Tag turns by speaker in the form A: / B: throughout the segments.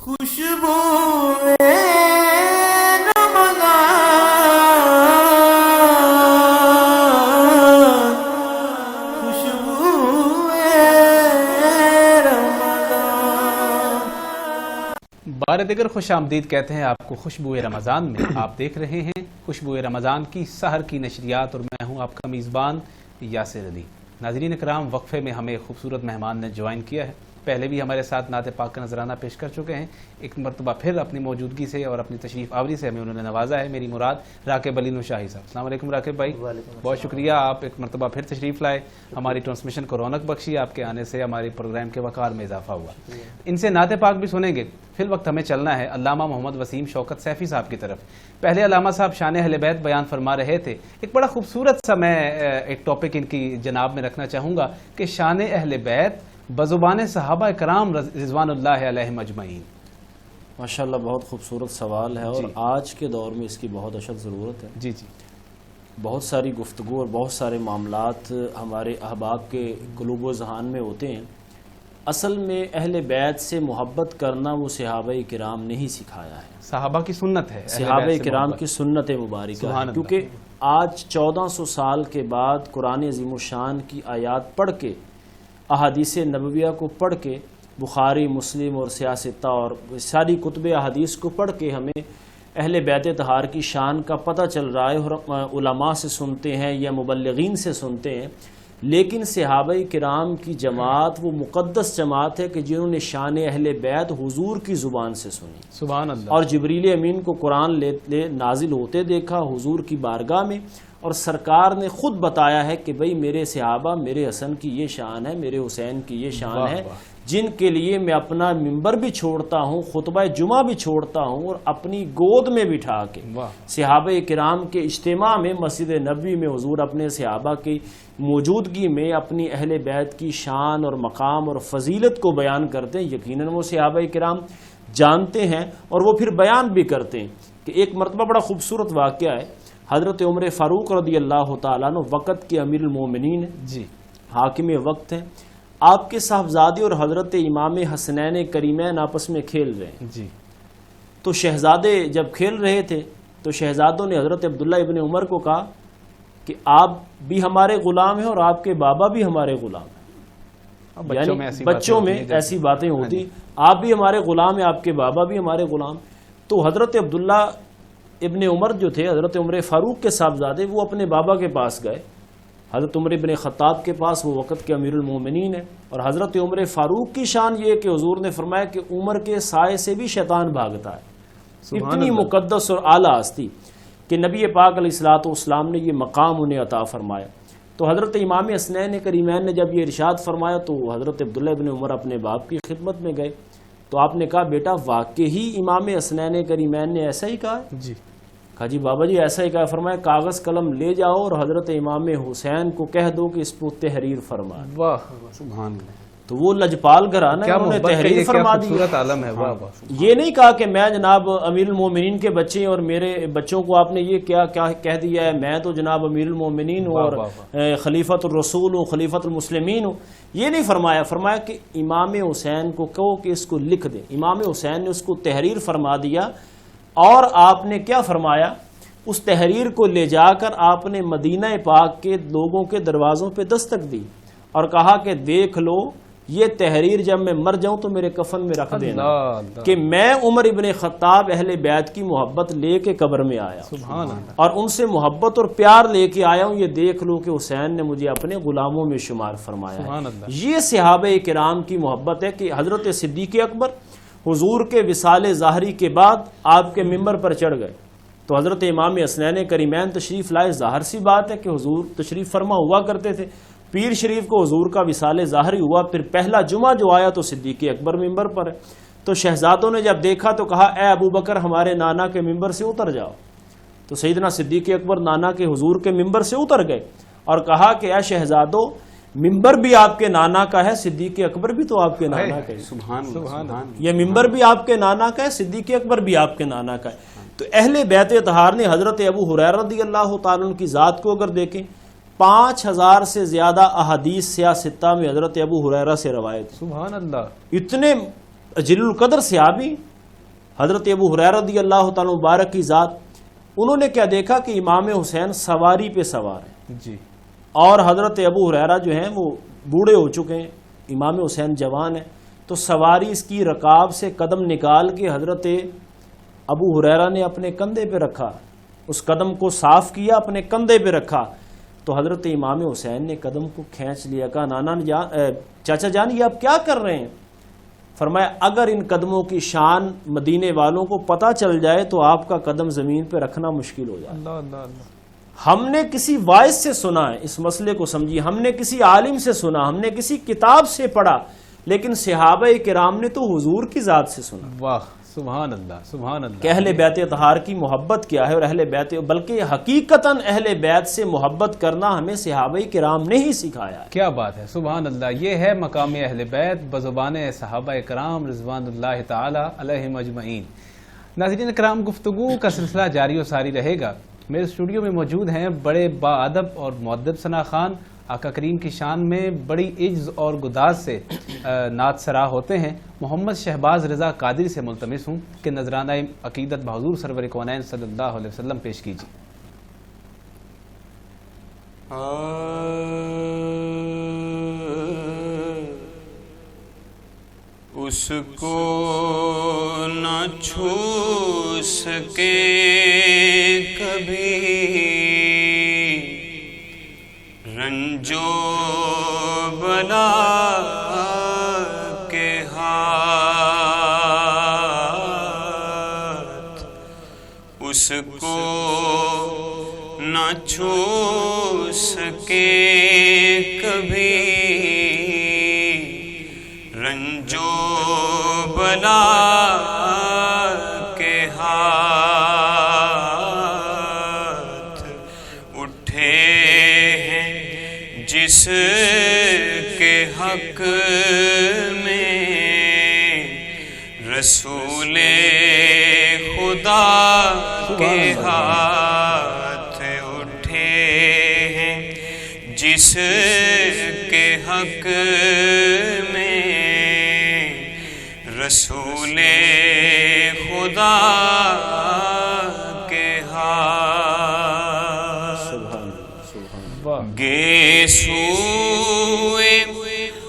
A: خوشبو رمضان، خوشبو رمضان۔
B: بار دیگر خوش آمدید کہتے ہیں آپ کو خوشبو رمضان میں۔ آپ دیکھ رہے ہیں خوشبو رمضان کی سحر کی نشریات، اور میں ہوں آپ کا میزبان یاسر علی۔ ناظرین کرام، وقفے میں ہمیں خوبصورت مہمان نے جوائن کیا ہے۔ پہلے بھی ہمارے ساتھ نعت پاک کا نذرانہ پیش کر چکے ہیں، ایک مرتبہ پھر اپنی موجودگی سے اور اپنی تشریف آوری سے ہمیں انہوں نے نوازا ہے۔ میری مراد راکب علی نوشاہی صاحب۔ السلام علیکم راکب بھائی، بہت شکریہ، آپ ایک مرتبہ پھر تشریف لائے، ہماری ٹرانسمیشن کو رونق بخشی، آپ کے آنے سے ہمارے پروگرام کے وقار میں اضافہ ہوا۔ ان سے نعت پاک بھی سنیں گے۔ فی الوقت ہمیں چلنا ہے علامہ محمد وسیم شوکت سیفی صاحب کی طرف۔ پہلے علامہ صاحب شان اہل بیت بیان فرما رہے تھے، ایک بڑا خوبصورت سا میں ایک ٹاپک ان کی جناب میں رکھنا چاہوں گا کہ شان اہل بیت بزبان صحابہ کرام رضوان اللہ علیہم اجمعین۔
C: ماشاءاللہ، بہت خوبصورت سوال ہے، اور آج کے دور میں اس کی بہت اشد ضرورت ہے۔
B: جی جی،
C: بہت ساری گفتگو اور بہت سارے معاملات ہمارے احباب کے قلوب و ذہان میں ہوتے ہیں۔ اصل میں اہل بیت سے محبت کرنا وہ صحابہ کرام نے ہی سکھایا ہے،
B: صحابہ کی سنت ہے،
C: صحابہ کرام کی سنت مبارکہ ہے، کیونکہ آج 1400 سال کے بعد قرآن عظیم الشان کی آیات پڑھ کے، احادیث نبویہ کو پڑھ کے، بخاری مسلم اور سیاستہ اور ساری کتب احادیث کو پڑھ کے ہمیں اہل بیت طہار کی شان کا پتہ چل رہا ہے، اور علماء سے سنتے ہیں یا مبلغین سے سنتے ہیں۔ لیکن صحابہ کرام کی جماعت وہ مقدس جماعت ہے کہ جنہوں نے شان اہل بیت حضور کی زبان سے سنی،
B: سبحان اللہ، اور
C: اور جبریل امین کو قرآن نازل ہوتے دیکھا حضور کی بارگاہ میں، اور سرکار نے خود بتایا ہے کہ بھئی میرے صحابہ، میرے حسن کی یہ شان ہے، میرے حسین کی یہ شان ہے، جن کے لیے میں اپنا ممبر بھی چھوڑتا ہوں، خطبہ جمعہ بھی چھوڑتا ہوں، اور اپنی گود میں بٹھا کے صحابہ کرام کے اجتماع میں مسجد نبوی میں حضور اپنے صحابہ کی موجودگی میں اپنی اہل بیت کی شان اور مقام اور فضیلت کو بیان کرتے ہیں۔ یقیناً وہ صحابہ کرام جانتے ہیں اور وہ پھر بیان بھی کرتے ہیں کہ ایک مرتبہ بڑا خوبصورت واقعہ ہے، حضرت عمر فاروق رضی اللہ تعالیٰ عنہ وقت کے امیر المومنین
B: جی،
C: حاکم وقت ہیں، آپ کے صاحبزادے اور حضرت امام حسنین کریمین آپس میں کھیل رہے ہیں۔
B: جی،
C: تو شہزادے جب کھیل رہے تھے تو شہزادوں نے حضرت عبداللہ ابن عمر کو کہا کہ آپ بھی ہمارے غلام ہیں اور آپ کے بابا بھی ہمارے غلام ہیں، یعنی بچوں میں ایسی باتیں ہوتی، آپ بھی ہمارے غلام ہیں، آپ کے بابا بھی ہمارے غلام۔ تو حضرت عبداللہ ابن عمر جو تھے، حضرت عمر فاروق کے صاحبزادے، وہ اپنے بابا کے پاس گئے، حضرت عمر بن خطاب کے پاس، وہ وقت کے امیر المومنین ہیں، اور حضرت عمر فاروق کی شان یہ کہ حضور نے فرمایا کہ عمر کے سائے سے بھی شیطان بھاگتا ہے۔ اتنی مقدس اور اعلیٰ ہستی کہ نبی پاک علیہ الصلوۃ والسلام نے یہ مقام انہیں عطا فرمایا۔ تو حضرت امام حسنین کریمین نے جب یہ ارشاد فرمایا تو حضرت عبداللہ ابن عمر اپنے باپ کی خدمت میں گئے، تو آپ نے کہا بیٹا واقعی امام حسنین کریمین نے ایسا ہی کہا؟ جی، کہا جی بابا جی ایسا ہی کہا۔ فرمایا کاغذ قلم لے جاؤ اور حضرت امام حسین کو کہہ دو کہ اس پر تحریر فرما۔
B: واہ سبحان اللہ،
C: تو وہ لجپال گھرانہ انہوں نے تحریر فرما دی۔ یہ نہیں کہا کہ میں جناب امیر المومنین کے بچے ہیں اور میرے بچوں کو آپ نے یہ کیا کہہ دیا ہے، میں تو جناب امیر المومنین ہوں اور خلیفۃ الرسول ہوں، خلیفۃ المسلمین ہوں، یہ نہیں فرمایا۔ فرمایا کہ امام حسین کو کہو کہ اس کو لکھ دیں۔ امام حسین نے اس کو تحریر فرما دیا، اور آپ نے کیا فرمایا، اس تحریر کو لے جا کر آپ نے مدینہ پاک کے لوگوں کے دروازوں پہ دستک دی اور کہا کہ دیکھ لو یہ تحریر جب میں مر جاؤں تو میرے کفن میں رکھ دینا کہ میں عمر ابن خطاب اہل بیت کی محبت لے کے قبر میں آیا اور ان سے محبت اور پیار لے کے آیا ہوں، یہ دیکھ لو کہ حسین نے مجھے اپنے غلاموں میں شمار فرمایا ہے۔ یہ صحابہ کرام کی محبت ہے کہ حضرت صدیق اکبر حضور کے وصال ظاہری کے بعد آپ کے ممبر پر چڑھ گئے، تو حضرت امام حسنین کریمین تشریف لائے۔ ظاہر سی بات ہے کہ حضور تشریف فرما ہوا کرتے تھے، پیر شریف کو حضور کا وصال ظاہری ہوا، پھر پہلا جمعہ جو آیا تو صدیق اکبر ممبر پر ہے۔ تو شہزادوں نے جب دیکھا تو کہا اے ابو بکر ہمارے نانا کے ممبر سے اتر جاؤ۔ تو سیدنا صدیق اکبر نانا کے حضور کے ممبر سے اتر گئے اور کہا کہ اے شہزادوں ممبر بھی آپ کے نانا کا ہے، صدیق اکبر بھی تو آپ کے نانا کا ہے، یہ ممبر بھی آپ کے نانا کا ہے، صدیق اکبر بھی آپ کے نانا کا ہے۔ تو اہل بیت طہار نے حضرت ابو ہریرہ رضی اللہ تعالیٰ عنہ کی ذات کو اگر دیکھیں 5000 سے زیادہ احادیث سیاہ ستہ میں حضرت ابو ہریرہ سے روایت، سبحان اللہ، اتنے جلیل القدر صحابی حضرت ابو ہریرہ رضی اللہ تعالیٰ مبارک کی ذات، انہوں نے کیا دیکھا کہ امام حسین سواری پہ سوار ہیں
B: جی،
C: اور حضرت ابو ہریرہ جو ہیں وہ بوڑھے ہو چکے ہیں، امام حسین جوان ہیں، تو سواری اس کی رکاب سے قدم نکال کے حضرت ابو ہریرہ نے اپنے کندھے پہ رکھا، اس قدم کو صاف کیا، اپنے کندھے پہ رکھا، تو حضرت امام حسین نے قدم کو کھینچ لیا، کہا نانا چاچا جان یہ آپ کیا کر رہے ہیں؟ فرمایا اگر ان قدموں کی شان مدینے والوں کو پتہ چل جائے تو آپ کا قدم زمین پہ رکھنا مشکل ہو جائے۔
B: اللہ اللہ اللہ،
C: ہم نے کسی واعظ سے سنا ہے، اس مسئلے کو سمجھیے، ہم نے کسی عالم سے سنا، ہم نے کسی کتاب سے پڑھا، لیکن صحابہ کرام نے تو حضور کی ذات سے سنا۔
B: واہ سبحان اللہ سبحان اللہ،
C: کہ اہل بیت اطہار کی محبت کیا ہے، اور اہل بیت، بلکہ حقیقتاً اہل بیت سے محبت کرنا ہمیں صحابہ کرام نے ہی سکھایا ہے۔
B: کیا بات ہے، سبحان اللہ، یہ ہے مقام اہل بیت بزبان صحابہ کرام رضوان اللہ تعالی علیہم اجمعین۔ ناظرین کرام، گفتگو کا سلسلہ جاری و ساری رہے گا۔ میرے اسٹوڈیو میں موجود ہیں بڑے باادب اور مؤدب ثنا خان، آقا کریم کی شان میں بڑی عجز اور گداز سے نعت سرا ہوتے ہیں۔ محمد شہباز رضا قادری سے ملتمس ہوں کہ نذرانہ عقیدت بحضور سرور کونین صلی اللہ علیہ وسلم پیش کیجیے۔
A: اس کو نہ چھو سکے کبھی رنجو بلا کے ہاتھ، اس کو نہ چھو سکے کبھی رنجو بلا کے ہاتھ، اٹھے ہیں جس کے حق میں رسول خدا کے ہاتھ، اٹھے ہیں جس کے حق میں رسول خدا کے ہاتھ، گے سوئے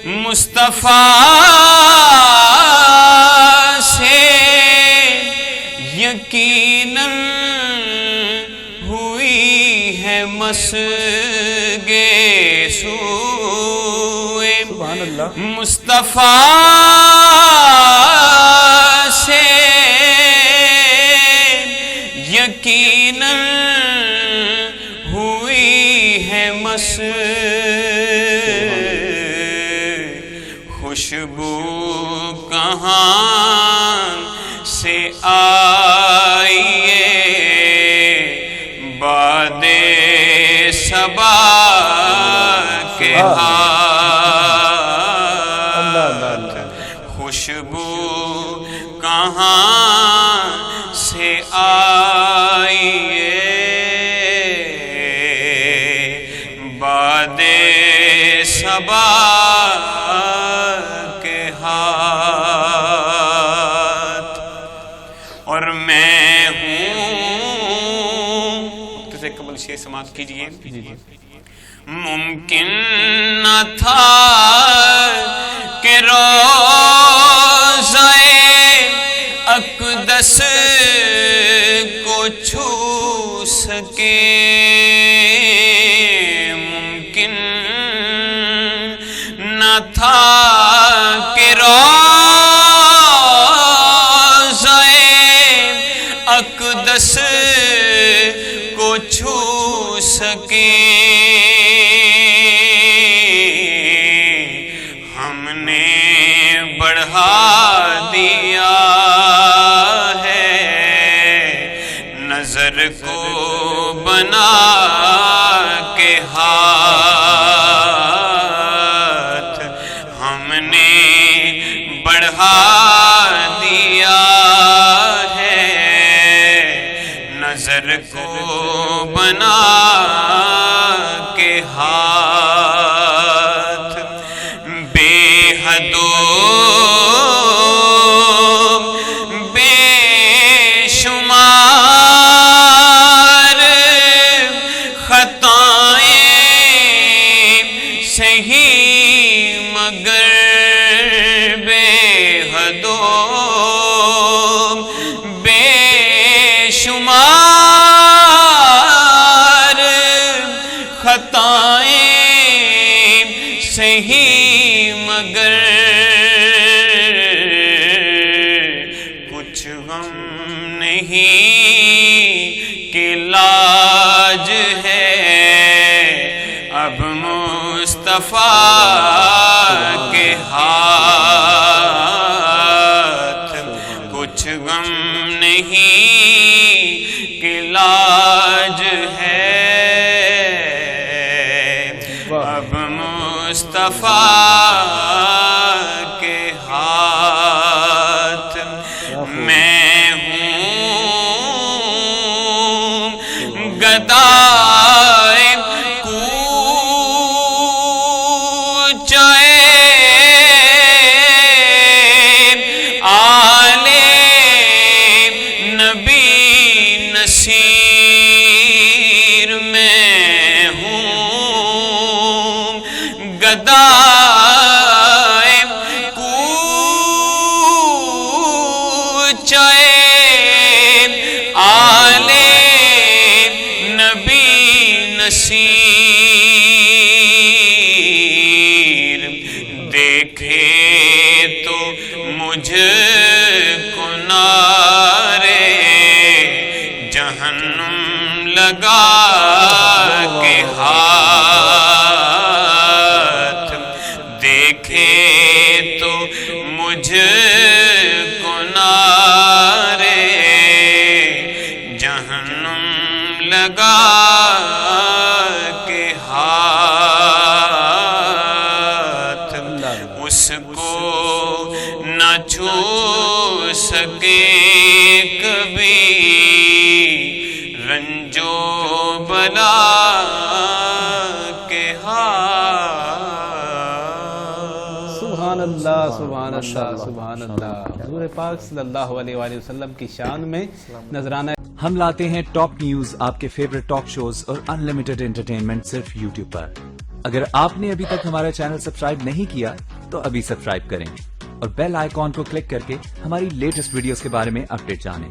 A: مصطفیٰ سے یقیناً ہوئی ہے مسگے سوئے مصطفیٰ سے یقیناً ہوئی ہے خوشبو کہاں سے آئی باد صبا کے ہاتھ، خوشبو کہاں سے آئی باد صبا کے ہاتھ، اور میں ہوں تو سے قبل شیئر سماعت کیجئے۔ ممکن نہ تھا کہ روضہ اقدس کو چھو سکے، ممکن نہ تھا کہ روضہ اقدس کو چھو سکے، ہم نے بڑھا دیا ہے نظر کو بنا دو بے شمار خطائیں سہی مگر کچھ غم نہیں کہ لاج ہے اب مصطفیٰ کے ہاتھ کچھ غم نہیں کہ لاج ہے اب مصطفیٰ کے ہاتھ میں ہوں گدائے کوچے آل نبی نصیر میں ہوں گدائے کوچے آل نبی نصیر دیکھے تو مجھ کو نارے جہنم لگا کے ہاتھ دیکھے تو مجھ کو نارے جہنم لگا کے ہاتھ اس کو نہ چھو سکے کبھی رنجو بلا کے ہاتھ
B: سبحان اللہ سبحان اللہ سبحان اللہ حضور پاک صلی اللہ علیہ وآلہ وسلم کی شان میں نذرانہ
D: ہم لاتے ہیں ٹاپ نیوز آپ کے فیوریٹ ٹاک شوز اور انلمیٹڈ انٹرٹینمنٹ صرف یوٹیوب پر. اگر آپ نے ابھی تک ہمارا چینل سبسکرائب نہیں کیا تو ابھی سبسکرائب کریں اور بیل آئیکن کو کلک کر کے ہماری لیٹسٹ ویڈیوز کے بارے میں اپڈیٹ جانیں.